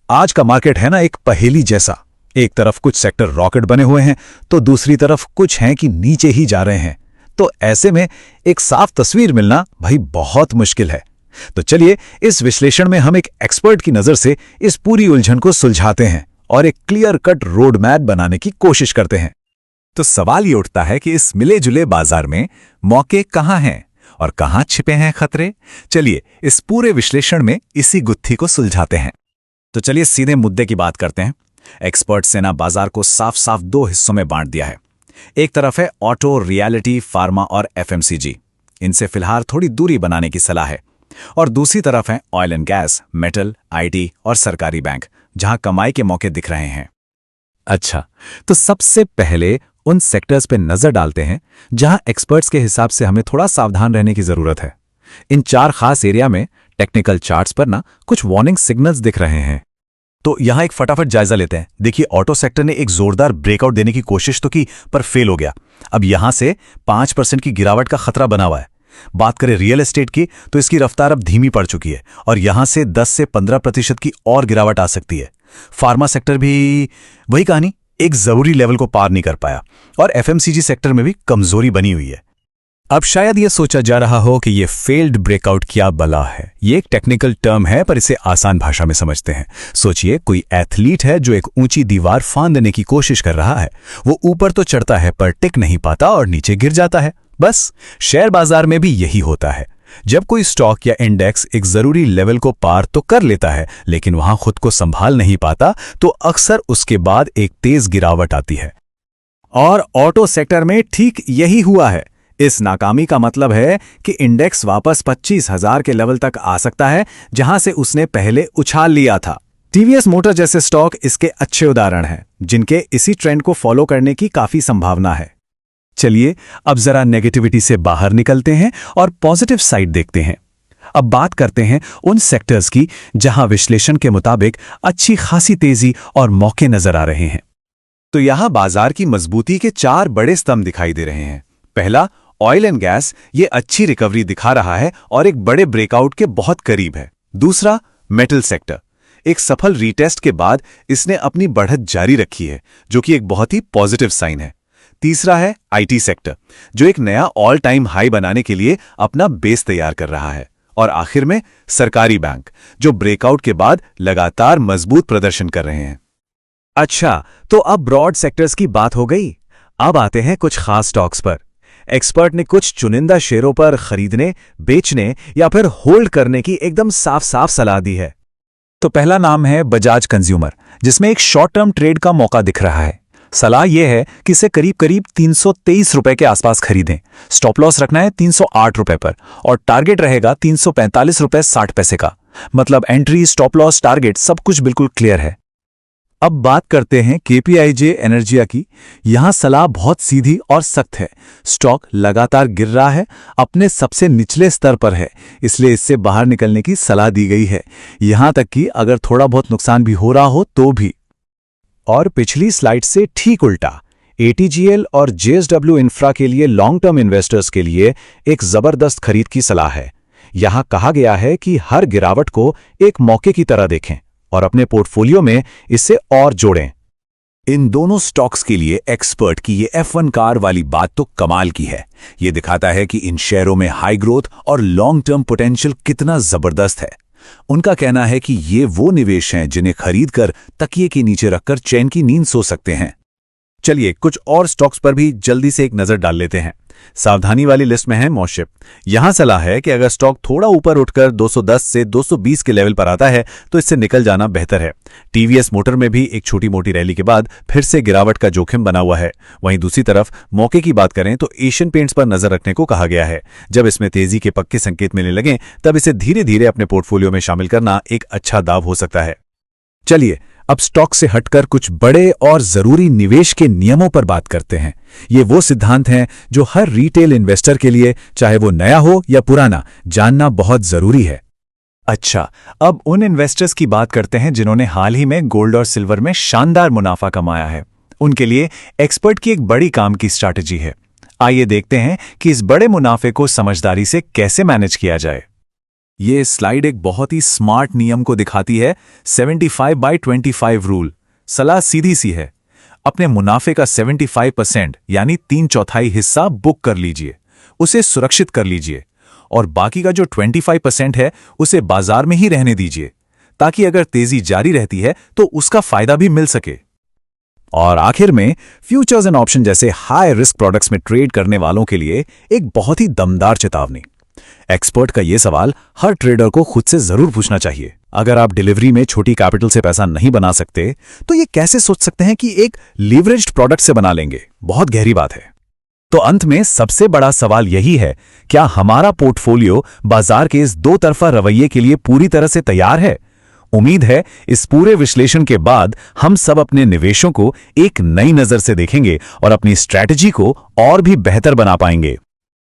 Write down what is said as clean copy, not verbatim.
आज का मार्केट है ना एक पहेली जैसा। एक तरफ कुछ सेक्टर रॉकेट बने हुए हैं तो दूसरी तरफ कुछ हैं कि नीचे ही जा रहे हैं। तो ऐसे में एक साफ तस्वीर मिलना भाई बहुत मुश्किल है। तो चलिए इस विश्लेषण में हम एक एक्सपर्ट की नजर से इस पूरी उलझन को सुलझाते हैं और एक क्लियर कट रोड मैप बनाने की कोशिश करते हैं। तो सवाल ये उठता है कि इस मिले जुले बाजार में मौके कहाँ हैं और कहाँ छिपे हैं खतरे। चलिए इस पूरे विश्लेषण में इसी गुत्थी को सुलझाते हैं। तो चलिए सीधे मुद्दे की बात करते हैं। एक्सपर्ट्स ने ना बाजार को साफ साफ दो हिस्सों में बांट दिया है। एक तरफ है ऑटो, रियलिटी, फार्मा और एफएमसीजी। इनसे फिलहाल थोड़ी दूरी बनाने की सलाह है। और दूसरी तरफ है oil and gas, metal, IT और सरकारी बैंक, जहां कमाई के मौके दिख रहे हैं। अच्छा, तो सबसे पहले उन सेक्टर्स पे नजर डालते हैं जहां एक्सपर्ट्स के हिसाब से हमें थोड़ा सावधान रहने की जरूरत है। इन 4 खास एरिया में टेक्निकल चार्ट्स पर ना कुछ वार्निंग सिग्नल्स दिख रहे हैं। तो यहां एक फटाफट जायजा लेते हैं। देखिए, ऑटो सेक्टर ने एक जोरदार ब्रेकआउट देने की कोशिश तो की पर फेल हो गया। अब यहां से 5% की गिरावट का खतरा बना हुआ है। बात करें रियल एस्टेट की तो इसकी रफ्तार अब धीमी पड़ चुकी है और यहां से 10 से 15% की और गिरावट आ सकती है। फार्मा सेक्टर भी वही कहानी, एक जरूरी लेवल को पार नहीं कर पाया और एफएमसीजी सेक्टर में भी कमजोरी बनी हुई है। अब शायद ये सोचा जा रहा हो कि ये फेल्ड ब्रेकआउट क्या बला है। ये एक टेक्निकल टर्म है पर इसे आसान भाषा में समझते हैं। सोचिए कोई एथलीट है जो एक ऊंची दीवार फांदने की कोशिश कर रहा है। वो ऊपर तो चढ़ता है पर टिक नहीं पाता और नीचे गिर जाता है। बस शेयर बाजार में भी यही होता है। जब कोई स्टॉक या इंडेक्स एक जरूरी लेवल को पार तो कर लेता है लेकिन वहां खुद को संभाल नहीं पाता तो अक्सर उसके बाद एक तेज गिरावट आती है। और ऑटो सेक्टर में ठीक यही हुआ है। इस नाकामी का मतलब है कि इंडेक्स वापस 25,000 के लेवल तक आ सकता है जहां से उसने पहले उछाल लिया था। टीवीएस मोटर जैसे स्टॉक इसके अच्छे उदाहरण हैं, जिनके इसी ट्रेंड को फॉलो करने की काफी संभावना है। चलिए अब जरा नेगेटिविटी से बाहर निकलते हैं और पॉजिटिव साइड देखते हैं। अब बात करते हैं उन सेक्टर्स की जहां विश्लेषण के मुताबिक अच्छी खासी तेजी और मौके नजर आ रहे हैं। तो यहां बाजार की मजबूती के 4 बड़े स्तंभ दिखाई दे रहे हैं। पहला, ऑयल एंड गैस, ये अच्छी रिकवरी दिखा रहा है और एक बड़े ब्रेकआउट के बहुत करीब है। दूसरा, मेटल सेक्टर, एक सफल रीटेस्ट के बाद इसने अपनी बढ़त जारी रखी है, जो कि एक बहुत ही पॉजिटिव साइन है। तीसरा है आईटी सेक्टर, जो एक नया ऑल टाइम हाई बनाने के लिए अपना बेस तैयार कर रहा है। और आखिर में सरकारी बैंक, जो ब्रेकआउट के बाद लगातार मजबूत प्रदर्शन कर रहे हैं। अच्छा, तो अब ब्रॉड सेक्टर्स की बात हो गई। अब आते हैं कुछ खास स्टॉक्स पर। एक्सपर्ट ने कुछ चुनिंदा शेयरों पर खरीदने, बेचने या फिर होल्ड करने की एकदम साफ साफ सलाह दी है। तो पहला नाम है बजाज कंज्यूमर, जिसमें एक शॉर्ट टर्म ट्रेड का मौका दिख रहा है। सलाह यह है कि इसे करीब करीब 323 रुपए के आसपास खरीदें। स्टॉप लॉस रखना है 308 रुपए पर और टारगेट रहेगा 345 रुपए 60 पैसे का। मतलब एंट्री, स्टॉप लॉस, टारगेट सब कुछ बिल्कुल क्लियर है। अब बात करते हैं केपीआईजे एनर्जिया की। यहां सलाह बहुत सीधी और सख्त है। स्टॉक लगातार गिर रहा है, अपने सबसे निचले स्तर पर है, इसलिए इससे बाहर निकलने की सलाह दी गई है। यहां तक कि अगर थोड़ा बहुत नुकसान भी हो रहा हो तो भी। और पिछली स्लाइड से ठीक उल्टा, एटीजीएल और जेएसडब्ल्यू इंफ्रा के लिए लॉन्ग टर्म इन्वेस्टर्स के लिए एक जबरदस्त खरीद की सलाह है। यहां कहा गया है कि हर गिरावट को एक मौके की तरह देखें और अपने पोर्टफोलियो में इसे और जोड़ें। इन दोनों स्टॉक्स के लिए एक्सपर्ट की ये F1 कार वाली बात तो कमाल की है। ये दिखाता है कि इन शेयरों में हाई ग्रोथ और लॉन्ग टर्म पोटेंशियल कितना जबरदस्त है। उनका कहना है कि ये वो निवेश हैं जिन्हें खरीदकर तकिए के नीचे रखकर चैन की नींद सो सकते हैं। चलिए कुछ और स्टॉक्स पर भी जल्दी से एक नजर डाल लेते हैं। सावधानी वाली लिस्ट में है मॉशिप। यहां सलाह है कि अगर स्टॉक थोड़ा ऊपर उठकर 210 से 220 के लेवल पर आता है तो इससे निकल जाना बेहतर है। टीवीएस मोटर में भी एक छोटी मोटी रैली के बाद फिर से गिरावट का जोखिम बना हुआ है। वहीं दूसरी तरफ मौके की बात करें तो एशियन पेंट्स पर नजर रखने को कहा गया है। जब इसमें तेजी के पक्के संकेत मिलने लगें तब इसे धीरे धीरे अपने पोर्टफोलियो में शामिल करना एक अच्छा दाव हो सकता है। चलिए अब स्टॉक से हटकर कुछ बड़े और जरूरी निवेश के नियमों पर बात करते हैं। ये वो सिद्धांत हैं जो हर रिटेल इन्वेस्टर के लिए, चाहे वो नया हो या पुराना, जानना बहुत जरूरी है। अच्छा, अब उन इन्वेस्टर्स की बात करते हैं जिन्होंने हाल ही में गोल्ड और सिल्वर में शानदार मुनाफा कमाया है। उनके लिए एक्सपर्ट की एक बड़ी काम की स्ट्रैटेजी है। आइए देखते हैं कि इस बड़े मुनाफे को समझदारी से कैसे मैनेज किया जाए। ये स्लाइड एक बहुत ही स्मार्ट नियम को दिखाती है, 75/25 रूल। सलाह सीधी सी है, अपने मुनाफे का 75% यानी 3/4 हिस्सा बुक कर लीजिए, उसे सुरक्षित कर लीजिए, और बाकी का जो 25% है उसे बाजार में ही रहने दीजिए, ताकि अगर तेजी जारी रहती है तो उसका फायदा भी मिल सके। और आखिर में फ्यूचर्स एंड ऑप्शन जैसे हाई रिस्क प्रोडक्ट्स में ट्रेड करने वालों के लिए एक बहुत ही दमदार चेतावनी। एक्सपर्ट का यह सवाल हर ट्रेडर को खुद से जरूर पूछना चाहिए। अगर आप डिलीवरी में छोटी कैपिटल से पैसा नहीं बना सकते तो ये कैसे सोच सकते हैं कि एक लीवरेज्ड प्रोडक्ट से बना लेंगे? बहुत गहरी बात है। तो अंत में सबसे बड़ा सवाल यही है, क्या हमारा पोर्टफोलियो बाजार के इस दो तरफा रवैये के लिए पूरी तरह से तैयार है? उम्मीद है इस पूरे विश्लेषण के बाद हम सब अपने निवेशों को एक नई नजर से देखेंगे और अपनी स्ट्रैटेजी को और भी बेहतर बना पाएंगे।